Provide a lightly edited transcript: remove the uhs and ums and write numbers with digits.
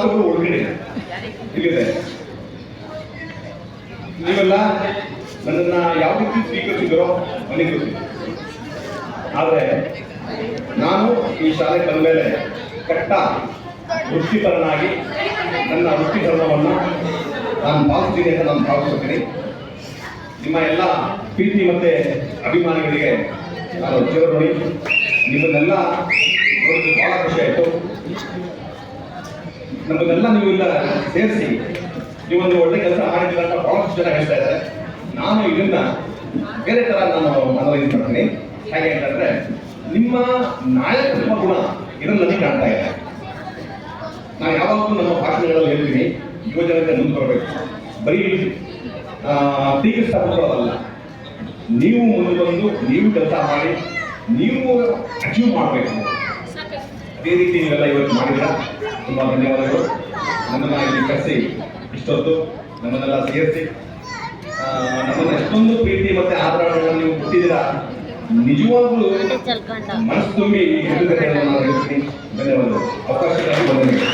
ಮಾತುಗಳು ಒಳಗಡೆ ಇಲ್ಲಿದೆ. ನೀವೆಲ್ಲ ನನ್ನನ್ನು ಯಾವ ರೀತಿ ಸ್ವೀಕರಿಸಿದರೋ ನನಗೆ ಗೊತ್ತಿಲ್ಲ. ಆದರೆ ನಾನು ಈ ಶಾಲೆ ಬಂದ ಮೇಲೆ ಕಟ್ಟ ವೃತ್ತಿಪರನಾಗಿ ನನ್ನ ವೃತ್ತಿ ಧರ್ಮವನ್ನು ನಾನು ಭಾವಿಸ್ತೀನಿ ಅಂತ ನಾನು ಭಾವಿಸ್ತೀನಿ. ನಿಮ್ಮ ಎಲ್ಲ ಪ್ರೀತಿ ಮತ್ತು ಅಭಿಮಾನಿಗಳಿಗೆ ನಾನು ಚಿರಋಣಿ. ನಿಮ್ಮನ್ನೆಲ್ಲ ನೋಡಿದ್ದು ಭಾಳ ಖುಷಿ ಆಯಿತು. ನಮ್ಮನ್ನೆಲ್ಲ ನೀವೆಲ್ಲ ಸೇರಿಸಿ ನೀವೊಂದು ಒಳ್ಳೆ ಕೆಲಸ ಮಾಡಿದ್ದೀರ ಅಂತ ಭಾಳಷ್ಟು ಜನ ಹೇಳ್ತಾ ಇದ್ದಾರೆ. ನಾನು ಇದನ್ನ ಬೇರೆ ಥರ ನಾನು ಅನಲೈಸ್ ಮಾಡ್ತೀನಿ. ಹಾಗೆ ಅಂತಂದರೆ ನಿಮ್ಮ ನಾಯಕತ್ವ ಗುಣ ಇದನ್ನು ನನಗೆ ಕಾಣ್ತಾ ಇದೆ. ನಾನು ಯಾವಾಗಲೂ ನಮ್ಮ ಭಾಷಣಗಳಲ್ಲಿ ಹೇಳ್ತೀನಿ, ಯುವಜನತೆ ಮುಂದೆ ಬರಬೇಕು, ಬರೀ ಟೀಕಿಸ್ತಾಪಡೋದಲ್ಲ, ನೀವು ಮುಂದೆ ಬಂದು ನೀವು ಕೆಲಸ ಮಾಡಿ ನೀವು ಅಚೀವ್ ಮಾಡಬೇಕು. ಅದೇ ರೀತಿ ನೀವೆಲ್ಲ ಇವತ್ತು ಮಾಡಿದ್ರ ತುಂಬ ಧನ್ಯವಾದಗಳು. ನಮ್ಮನ್ನು ಇಲ್ಲಿ ಕರೆಸಿ ಇಷ್ಟೊತ್ತು ನಮ್ಮನ್ನೆಲ್ಲ ಸೇರಿಸಿ ನಮ್ಮನ್ನು ಎಷ್ಟೊಂದು ಪ್ರೀತಿ ಮತ್ತು ಆದರಗಳನ್ನು ನೀವು ಕೊಟ್ಟಿದ್ದೀರಾ. ನಿಜವಾಗ್ಲೂ ಮನಸ್ಸು ತುಂಬಿ ನಾನು ಹೇಳ್ತೀನಿ. ಧನ್ಯವಾದಗಳು. ಅವಕಾಶಕ್ಕಾಗಿ ವಂದನೆಗಳು.